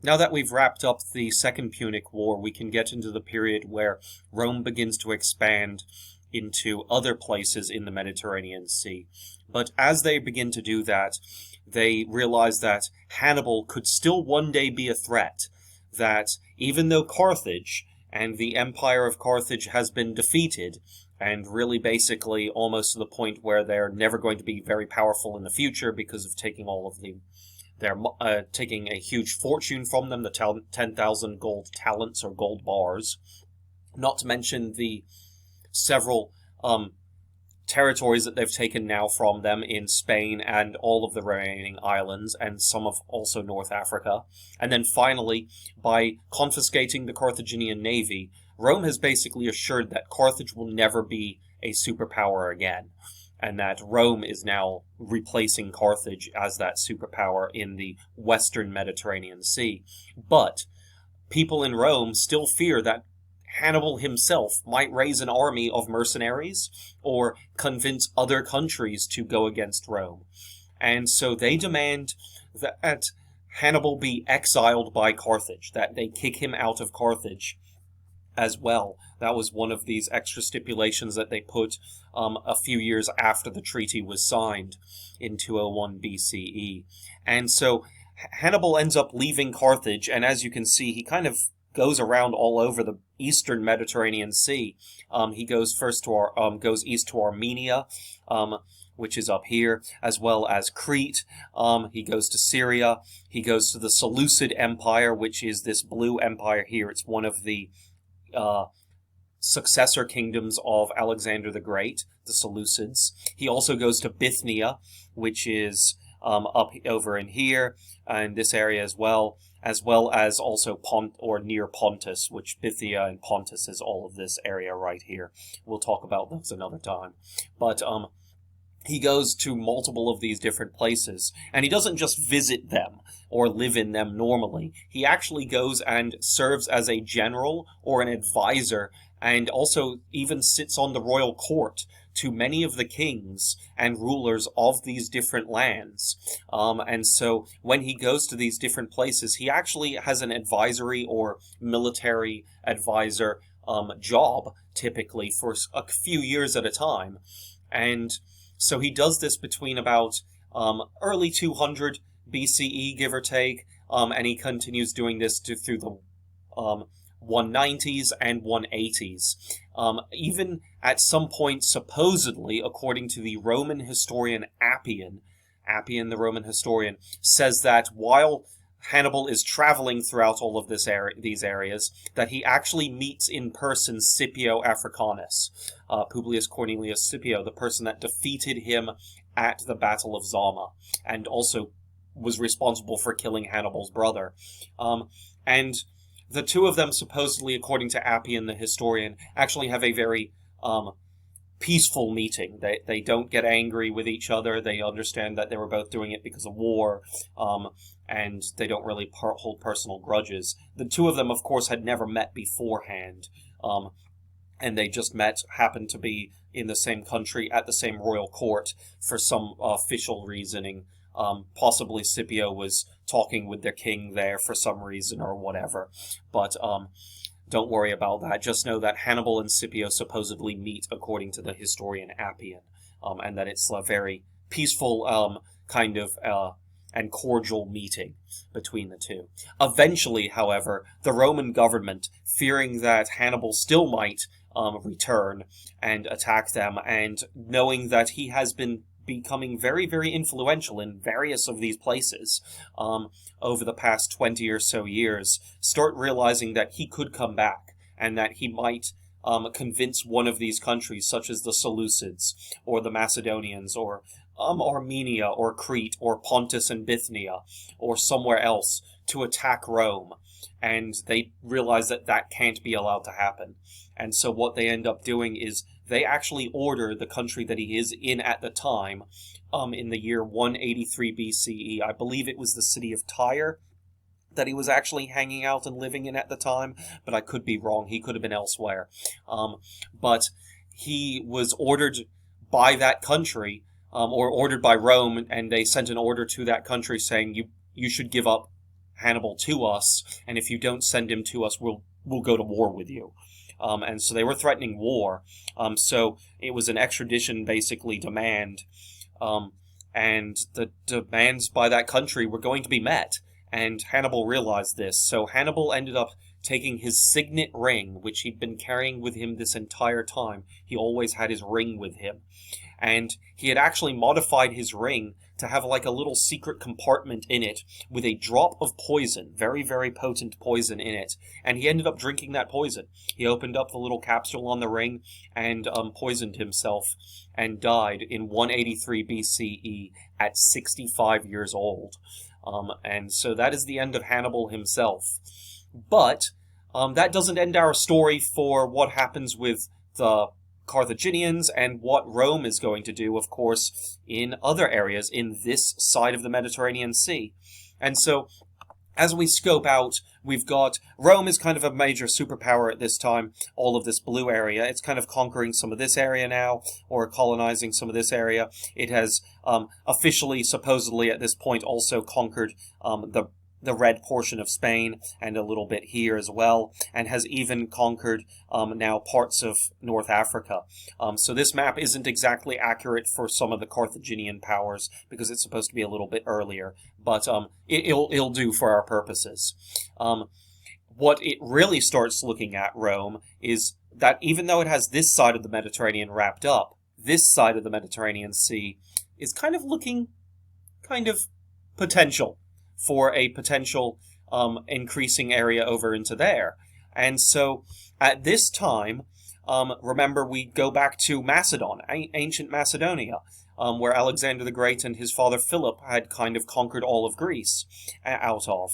Now that we've wrapped up the Second Punic War, we can get into the period where Rome begins to expand into other places in the Mediterranean Sea. But as they begin to do that, they realize that Hannibal could still one day be a threat. That even though Carthage and the Empire of Carthage has been defeated, and really basically almost to the point where they're never going to be very powerful in the future because of taking all of they're taking a huge fortune from them, the 10,000 gold talents or gold bars, not to mention the several territories that they've taken now from them in Spain and all of the remaining islands, and some of also North Africa. And then finally, by confiscating the Carthaginian navy, Rome has basically assured that Carthage will never be a superpower again, and that Rome is now replacing Carthage as that superpower in the western Mediterranean Sea. But people in Rome still fear that Hannibal himself might raise an army of mercenaries or convince other countries to go against Rome. And so they demand that Hannibal be exiled by Carthage, that they kick him out of Carthage as well. That was one of these extra stipulations that they put a few years after the treaty was signed in 201 BCE. And so Hannibal ends up leaving Carthage, and as you can see, he kind of goes around all over the eastern Mediterranean Sea. He goes goes east to Armenia, which is up here, as well as Crete. He goes to Syria. He goes to the Seleucid Empire, which is this blue empire here. It's one of the successor kingdoms of Alexander the Great, the Seleucids. He also goes to Bithynia, which is up over in here, and this area as well as also near Pontus, which Bithynia and Pontus is all of this area right here. We'll talk about those another time. But he goes to multiple of these different places, and he doesn't just visit them or live in them normally. He actually goes and serves as a general or an advisor, and also even sits on the royal court to many of the kings and rulers of these different lands. And so when he goes to these different places, he actually has an advisory or military advisor job, typically, for a few years at a time. And so he does this between about early 200 BCE, give or take, and he continues doing this through the 190s and 180s. Even at some point, supposedly, according to the Roman historian Appian, the Roman historian, says that while Hannibal is traveling throughout all of these areas, that he actually meets in person Scipio Africanus, Publius Cornelius Scipio, the person that defeated him at the Battle of Zama, and also was responsible for killing Hannibal's brother. And the two of them, supposedly, according to Appian, the historian, actually have a very peaceful meeting. They don't get angry with each other. They understand that they were both doing it because of war, and they don't really hold personal grudges. The two of them, of course, had never met beforehand, and they just happened to be in the same country at the same royal court for some official reasoning. Possibly Scipio was talking with their king there for some reason or whatever. But don't worry about that. Just know that Hannibal and Scipio supposedly meet according to the historian Appian, and that it's a very peaceful kind of and cordial meeting between the two. Eventually, however, the Roman government, fearing that Hannibal still might return and attack them, and knowing that he has been becoming very, very influential in various of these places over the past 20 or so years, start realizing that he could come back, and that he might convince one of these countries, such as the Seleucids, or the Macedonians, or Armenia, or Crete, or Pontus and Bithynia, or somewhere else, to attack Rome. And they realize that that can't be allowed to happen. And so what they end up doing is they actually order the country that he is in at the time, in the year 183 BCE. I believe it was the city of Tyre that he was actually hanging out and living in at the time, but I could be wrong. He could have been elsewhere. But he was ordered by that country, or ordered by Rome, and they sent an order to that country saying, you should give up Hannibal to us, and if you don't send him to us, we'll go to war with you. And so they were threatening war. So it was an extradition, basically, demand. And the demands by that country were going to be met. And Hannibal realized this. So Hannibal ended up taking his signet ring, which he'd been carrying with him this entire time. He always had his ring with him. And he had actually modified his ring to have like a little secret compartment in it with a drop of poison, very, very potent poison in it. And he ended up drinking that poison. He opened up the little capsule on the ring and poisoned himself and died in 183 B.C.E. at 65 years old. And so that is the end of Hannibal himself. But that doesn't end our story for what happens with the Carthaginians and what Rome is going to do, of course, in other areas in this side of the Mediterranean Sea. And so, as we scope out, we've got Rome is kind of a major superpower at this time, all of this blue area. It's kind of conquering some of this area now, or colonizing some of this area. It has officially, supposedly at this point, also conquered the red portion of Spain and a little bit here as well, and has even conquered now parts of North Africa. So this map isn't exactly accurate for some of the Carthaginian powers because it's supposed to be a little bit earlier, but it'll do for our purposes. What it really starts looking at, Rome, is that even though it has this side of the Mediterranean wrapped up, this side of the Mediterranean Sea is kind of looking potential for a potential increasing area over into there. And so at this time, remember, we go back to Macedon, ancient Macedonia, where Alexander the Great and his father Philip had kind of conquered all of Greece out of.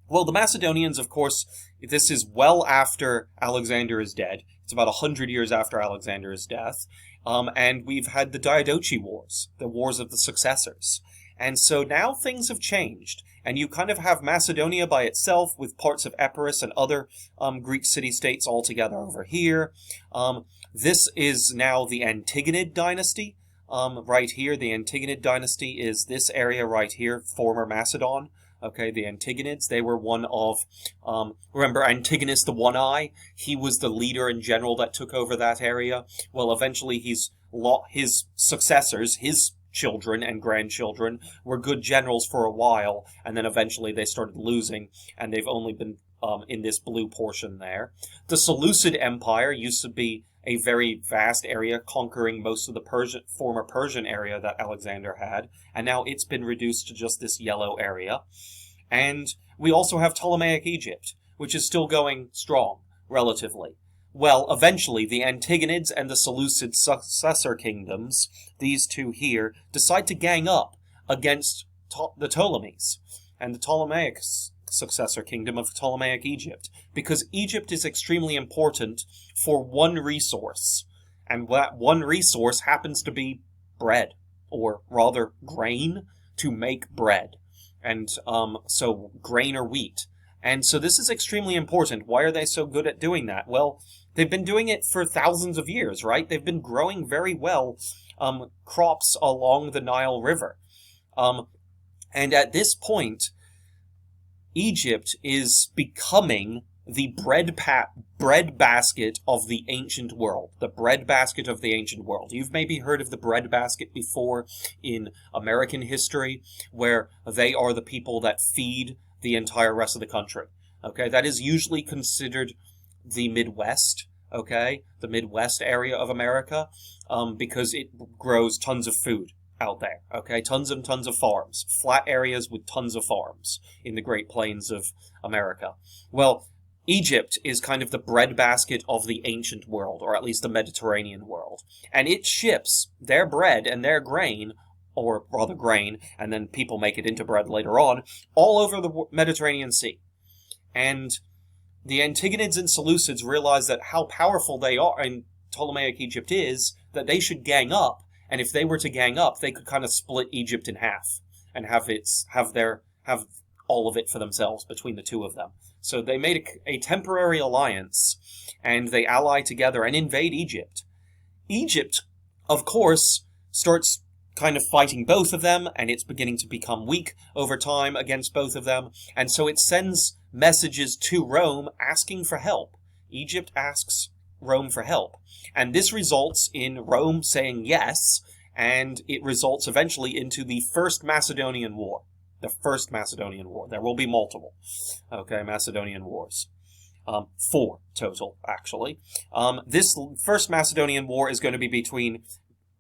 Well, the Macedonians, of course, this is well after Alexander is dead. It's about 100 years after Alexander's death. And we've had the Diadochi Wars, the Wars of the Successors. And so now things have changed, and you kind of have Macedonia by itself with parts of Epirus and other Greek city-states all together over here. This is now the Antigonid dynasty right here. The Antigonid dynasty is this area right here, former Macedon. Okay, the Antigonids, they were one of, remember Antigonus the One-Eye? He was the leader and general that took over that area. Well, eventually his successors, his children and grandchildren, were good generals for a while, and then eventually they started losing, and they've only been in this blue portion there. The Seleucid Empire used to be a very vast area, conquering most of the former Persian area that Alexander had, and now it's been reduced to just this yellow area. And we also have Ptolemaic Egypt, which is still going strong, relatively. Well, eventually, the Antigonids and the Seleucid successor kingdoms, these two here, decide to gang up against the Ptolemies and the Ptolemaic successor kingdom of Ptolemaic Egypt, because Egypt is extremely important for one resource, and that one resource happens to be bread, or rather grain, to make bread, and so grain or wheat. And so this is extremely important. Why are they so good at doing that? Well, they've been doing it for thousands of years, right? They've been growing very well crops along the Nile River. And at this point, Egypt is becoming the bread basket of the ancient world. The bread basket of the ancient world. You've maybe heard of the bread basket before in American history, where they are the people that feed the entire rest of the country. Okay, that is usually considered the Midwest, okay, the Midwest area of America, because it grows tons of food out there, okay, tons and tons of farms, flat areas with tons of farms in the Great Plains of America. Well, Egypt is kind of the breadbasket of the ancient world, or at least the Mediterranean world, and it ships their bread and their grain, or rather grain, and then people make it into bread later on, all over the Mediterranean Sea. And the Antigonids and Seleucids realize that how powerful they are, and Ptolemaic Egypt is, that they should gang up, and if they were to gang up, they could kind of split Egypt in half, and have all of it for themselves between the two of them. So they made a temporary alliance, and they ally together and invade Egypt. Egypt, of course, starts kind of fighting both of them, and it's beginning to become weak over time against both of them. And so it sends messages to Rome asking for help. Egypt asks Rome for help. And this results in Rome saying yes, and it results eventually into the First Macedonian War. The First Macedonian War. There will be multiple, Macedonian Wars. 4 total, actually. This First Macedonian War is going to be between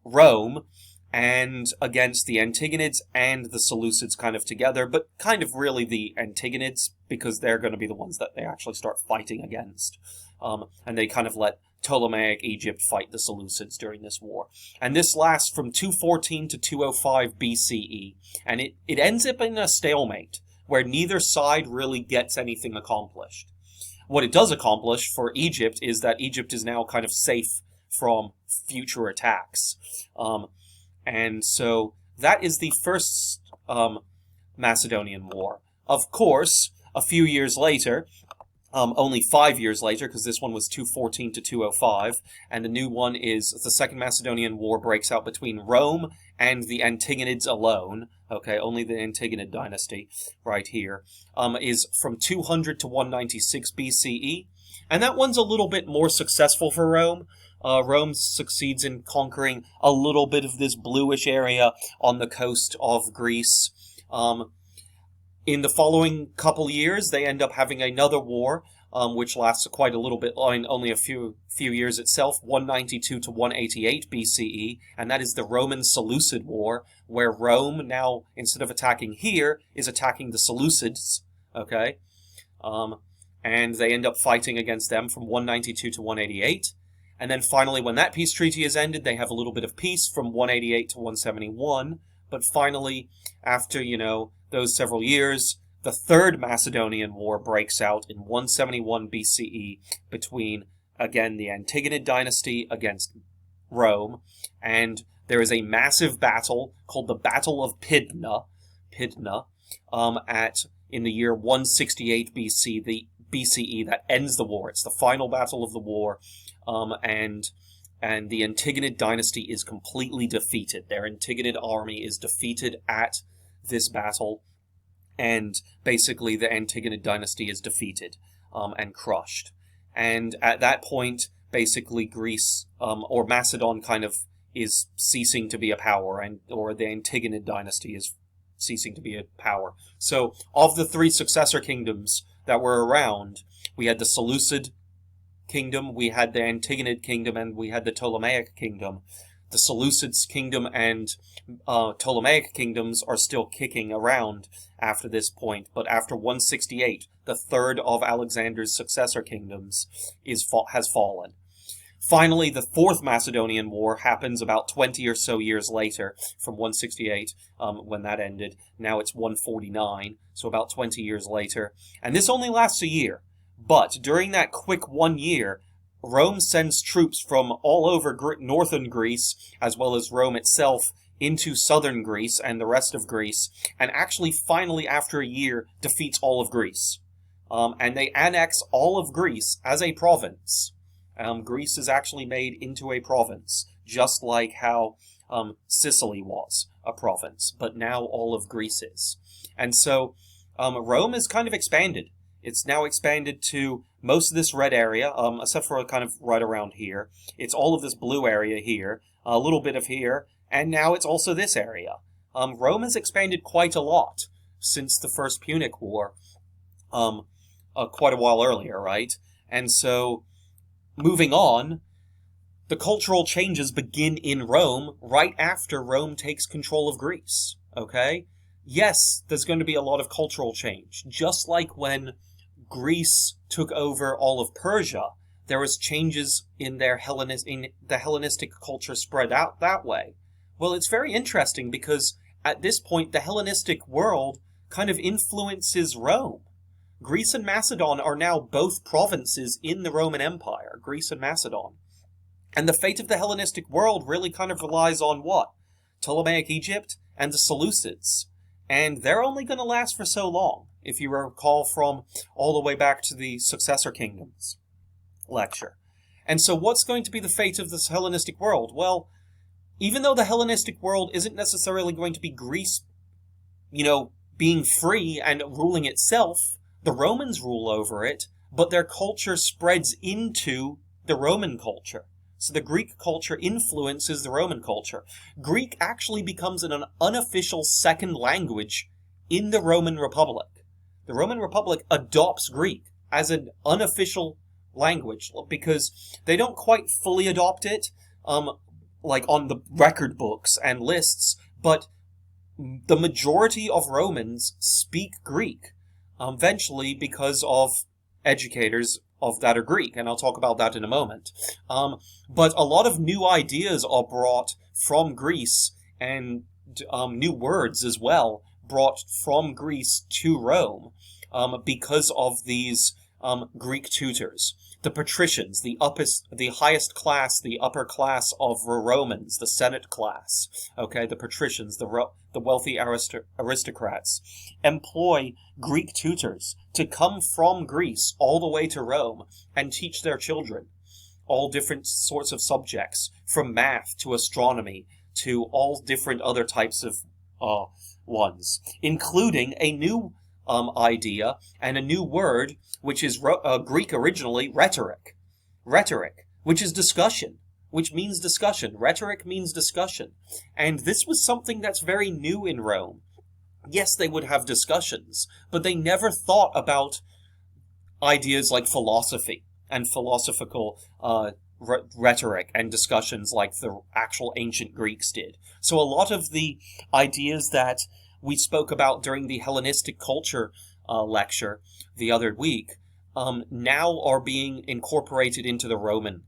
Rome and against the Antigonids and the Seleucids kind of together, but kind of really the Antigonids, because they're going to be the ones that they actually start fighting against. And they kind of let Ptolemaic Egypt fight the Seleucids during this war. And this lasts from 214 to 205 B.C.E. And it ends up in a stalemate, where neither side really gets anything accomplished. What it does accomplish for Egypt is that Egypt is now kind of safe from future attacks. And so that is the First Macedonian War. Of course, a few years later, only 5 years later, because this one was 214 to 205, and the new one is the Second Macedonian War breaks out between Rome and the Antigonids alone. Only the Antigonid dynasty right here, is from 200 to 196 BCE. And that one's a little bit more successful for Rome. Rome succeeds in conquering a little bit of this bluish area on the coast of Greece. In the following couple years, they end up having another war, which lasts quite a little bit, only a few years itself, 192 to 188 BCE, and that is the Roman-Selucid War, where Rome now, instead of attacking here, is attacking the Seleucids, and they end up fighting against them from 192 to 188. And then finally, when that peace treaty is ended, they have a little bit of peace from 188 to 171. But finally, after, those several years, the Third Macedonian War breaks out in 171 BCE between, again, the Antigonid dynasty against Rome. And there is a massive battle called the Battle of Pydna, in the year 168 BCE that ends the war. It's the final battle of the war. And the Antigonid dynasty is completely defeated. Their Antigonid army is defeated at this battle, and basically the Antigonid dynasty is defeated and crushed. And at that point, basically Greece, or Macedon kind of is ceasing to be a power, or the Antigonid dynasty is ceasing to be a power. So, of the 3 successor kingdoms that were around, we had the Seleucid kingdom, we had the Antigonid kingdom, and we had the Ptolemaic kingdom. The Seleucid kingdom and Ptolemaic kingdoms are still kicking around after this point, but after 168, the third of Alexander's successor kingdoms has fallen. Finally, the Fourth Macedonian War happens about 20 or so years later, from 168, when that ended. Now it's 149, so about 20 years later. And this only lasts a year. But during that quick 1 year, Rome sends troops from all over northern Greece, as well as Rome itself, into southern Greece and the rest of Greece, and actually finally, after a year, defeats all of Greece. And they annex all of Greece as a province. Greece is actually made into a province, just like how Sicily was a province, but now all of Greece is. And so Rome is kind of expanded. It's now expanded to most of this red area, except for kind of right around here. It's all of this blue area here, a little bit of here, and now it's also this area. Rome has expanded quite a lot since the First Punic War, quite a while earlier, right? And so, moving on, the cultural changes begin in Rome right after Rome takes control of Greece, okay? Yes, there's going to be a lot of cultural change. Just like when Greece took over all of Persia, there was changes in the Hellenistic culture spread out that way. Well, it's very interesting because at this point, the Hellenistic world kind of influences Rome. Greece and Macedon are now both provinces in the Roman Empire, Greece and Macedon. And the fate of the Hellenistic world really kind of relies on what? Ptolemaic Egypt and the Seleucids. And they're only going to last for so long, if you recall from all the way back to the Successor Kingdoms lecture. And so what's going to be the fate of this Hellenistic world? Well, even though the Hellenistic world isn't necessarily going to be Greece, being free and ruling itself, the Romans rule over it, but their culture spreads into the Roman culture. So the Greek culture influences the Roman culture. Greek actually becomes an unofficial second language in the Roman Republic. The Roman Republic adopts Greek as an unofficial language because they don't quite fully adopt it, like on the record books and lists, but the majority of Romans speak Greek, eventually because of educators of that are Greek, and I'll talk about that in a moment. But a lot of new ideas are brought from Greece, and new words as well brought from Greece to Rome because of these Greek tutors. The patricians, the highest class, the upper class of Romans, the Senate class, okay, the patricians, the wealthy aristocrats, employ Greek tutors to come from Greece all the way to Rome and teach their children all different sorts of subjects, from math to astronomy to all different other types of ones, including a new idea and a new word, which is Greek originally, rhetoric. Rhetoric, which is discussion, which means discussion. Rhetoric means discussion. And this was something that's very new in Rome. Yes, they would have discussions, but they never thought about ideas like philosophy and philosophical rhetoric and discussions like the actual ancient Greeks did. So a lot of the ideas that we spoke about during the Hellenistic culture lecture the other week now are being incorporated into the Roman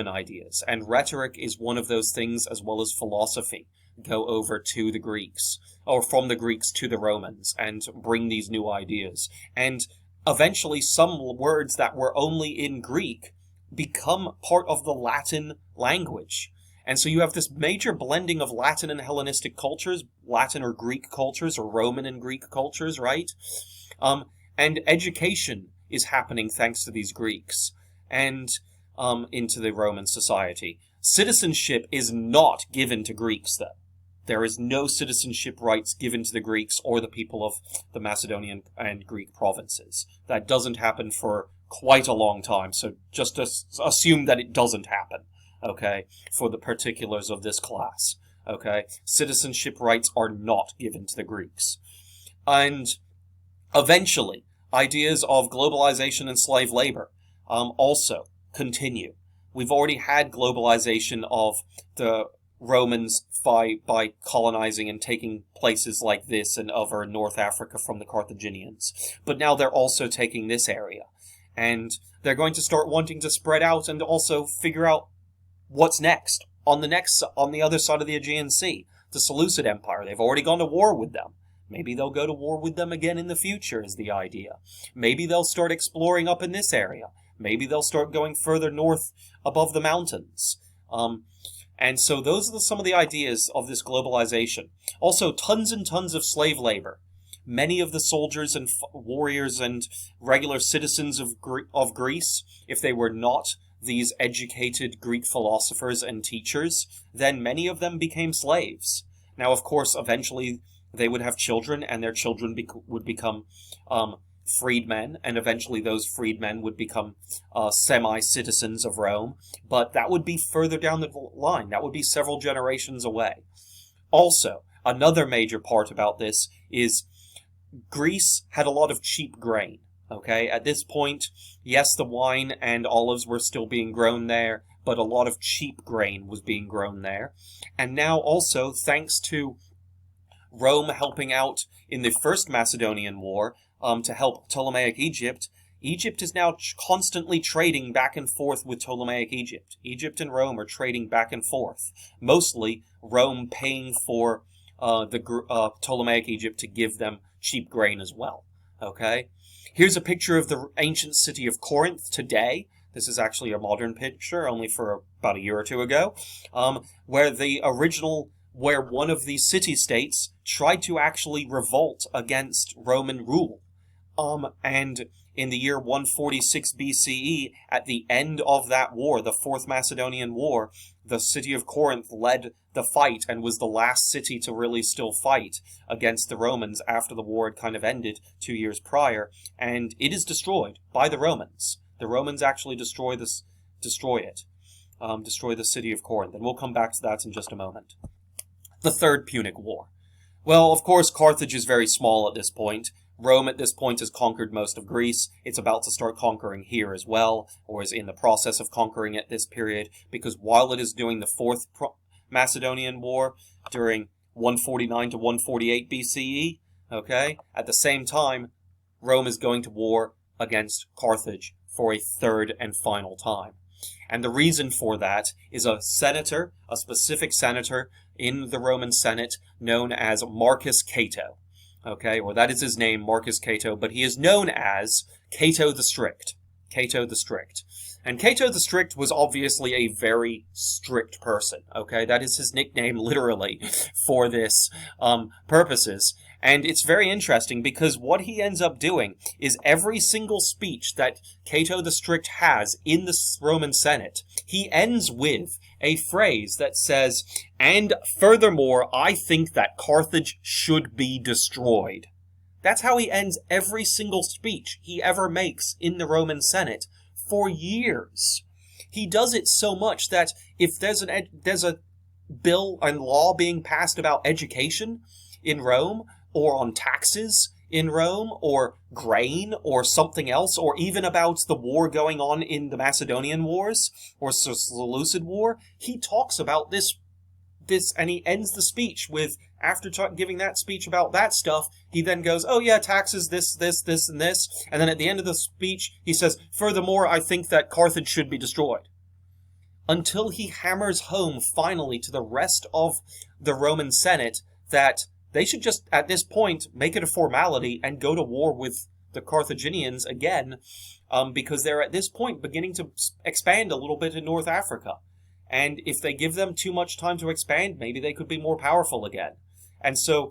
ideas. And rhetoric is one of those things, as well as philosophy, go over to the Greeks, or from the Greeks to the Romans, and bring these new ideas. And eventually some words that were only in Greek become part of the Latin language. And so you have this major blending of Latin and Hellenistic cultures, Latin or Greek cultures, or Roman and Greek cultures, right? And education is happening thanks to these Greeks and into the Roman society. Citizenship is not given to Greeks, though. There is no citizenship rights given to the Greeks or the people of the Macedonian and Greek provinces. That doesn't happen for quite a long time, so just assume that it doesn't happen. Okay, for the particulars of this class. Okay, citizenship rights are not given to the Greeks. And eventually, ideas of globalization and slave labor also continue. We've already had globalization of the Romans by colonizing and taking places like this and over North Africa from the Carthaginians. But now they're also taking this area. And they're going to start wanting to spread out and also figure out what's next on the other side of the Aegean Sea, the Seleucid Empire. They've already gone to war with them. Maybe they'll go to war with them again in the future, is the idea. Maybe they'll start exploring up in this area. Maybe they'll start going further north above the mountains. And so those are some of the ideas of this globalization. Also, tons and tons of slave labor. Many of the soldiers and warriors and regular citizens of Greece, if they were not these educated Greek philosophers and teachers, then many of them became slaves. Now, of course, eventually they would have children, and their children would become freedmen, and eventually those freedmen would become semi-citizens of Rome, but that would be further down the line. That would be several generations away. Also, another major part about this is Greece had a lot of cheap grain. Okay, at this point, yes, the wine and olives were still being grown there, but a lot of cheap grain was being grown there. And now also, thanks to Rome helping out in the First Macedonian War to help Ptolemaic Egypt, Egypt is now constantly trading back and forth with Ptolemaic Egypt. Egypt and Rome are trading back and forth. Mostly, Rome paying for Ptolemaic Egypt to give them cheap grain as well. Okay? Here's a picture of the ancient city of Corinth today. This is actually a modern picture, only for about a year or two ago, where one of the city-states tried to actually revolt against Roman rule. And in the year 146 BCE, at the end of that war, the Fourth Macedonian War, the city of Corinth led the fight and was the last city to really still fight against the Romans after the war had kind of ended 2 years prior, and it is destroyed by the Romans. The Romans actually destroy the city of Corinth, and we'll come back to that in just a moment. The Third Punic War. Well, of course, Carthage is very small at this point. Rome at this point has conquered most of Greece. It's about to start conquering here as well, or is in the process of conquering at this period, because while it is doing the Fourth Macedonian War during 149 to 148 BCE, okay, at the same time, Rome is going to war against Carthage for a third and final time. And the reason for that is a senator, a specific senator in the Roman Senate known as Marcus Cato. Okay, or that is his name, Marcus Cato, but he is known as Cato the Strict. Cato the Strict. And Cato the Strict was obviously a very strict person, okay? That is his nickname, literally, for this purposes. And it's very interesting because what he ends up doing is every single speech that Cato the Strict has in the Roman Senate, he ends with a phrase that says, "And furthermore, I think that Carthage should be destroyed." That's how he ends every single speech he ever makes in the Roman Senate for years. He does it so much that if there's a bill and law being passed about education in Rome, or on taxes in Rome, or grain, or something else, or even about the war going on in the Macedonian Wars, or Seleucid War, he talks about this, and he ends the speech with, after giving that speech about that stuff, he then goes, "Oh yeah, taxes, this, and this," and then at the end of the speech, he says, "Furthermore, I think that Carthage should be destroyed." Until he hammers home, finally, to the rest of the Roman Senate that they should just, at this point, make it a formality and go to war with the Carthaginians again, because they're at this point beginning to expand a little bit in North Africa. And if they give them too much time to expand, maybe they could be more powerful again. And so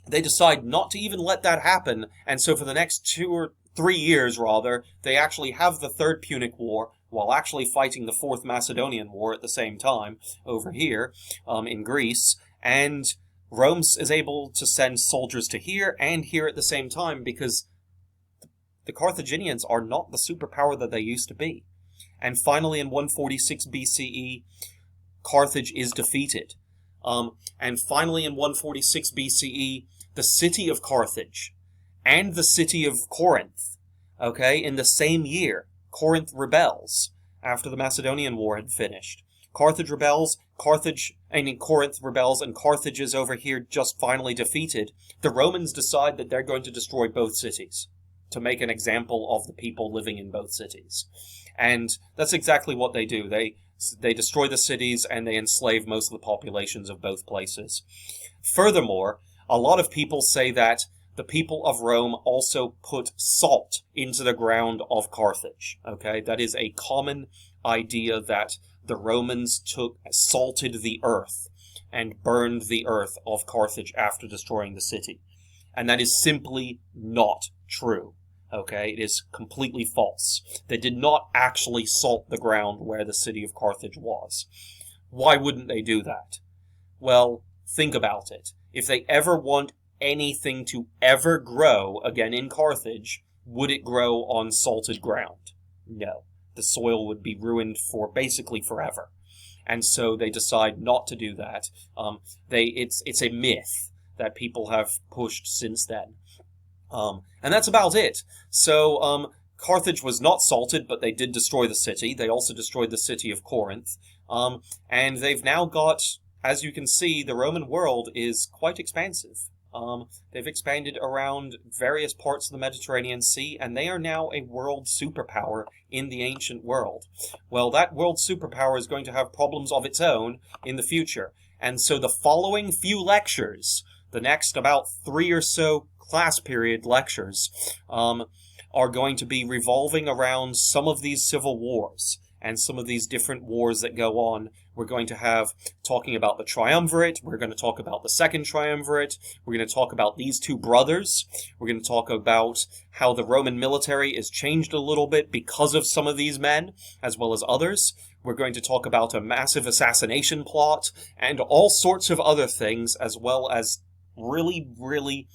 they decide not to even let that happen. And so for the next 2 or 3 years, rather, they actually have the Third Punic War while actually fighting the Fourth Macedonian War at the same time over here in Greece. And Rome is able to send soldiers to here and here at the same time because the Carthaginians are not the superpower that they used to be. And finally, in 146 BCE, Carthage is defeated. And finally, in 146 BCE, the city of Carthage and the city of Corinth, okay, in the same year, Corinth rebels after the Macedonian War had finished. Carthage rebels, Corinth rebels, and Carthage is over here just finally defeated. The Romans decide that they're going to destroy both cities to make an example of the people living in both cities. And that's exactly what they do. They destroy the cities and they enslave most of the populations of both places. Furthermore, a lot of people say that the people of Rome also put salt into the ground of Carthage. Okay, that is a common idea that the Romans salted the earth and burned the earth of Carthage after destroying the city. And that is simply not true. Okay, it is completely false. They did not actually salt the ground where the city of Carthage was. Why wouldn't they do that? Well, think about it. If they ever want anything to ever grow again in Carthage, would it grow on salted ground? No. The soil would be ruined for basically forever. And so they decide not to do that. It's a myth that people have pushed since then. And that's about it. So Carthage was not salted, but they did destroy the city. They also destroyed the city of Corinth. And they've now got, as you can see, the Roman world is quite expansive. They've expanded around various parts of the Mediterranean Sea, and they are now a world superpower in the ancient world. Well, that world superpower is going to have problems of its own in the future. And so the following few lectures, the next about 3 or so class period lectures, are going to be revolving around some of these civil wars and some of these different wars that go on. We're going to have talking about the triumvirate. We're going to talk about the second triumvirate. We're going to talk about these two brothers. We're going to talk about how the Roman military is changed a little bit because of some of these men, as well as others. We're going to talk about a massive assassination plot and all sorts of other things, as well as really, really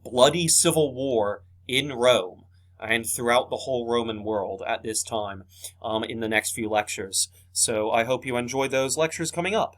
bloody civil war in Rome and throughout the whole Roman world at this time in the next few lectures. So I hope you enjoy those lectures coming up.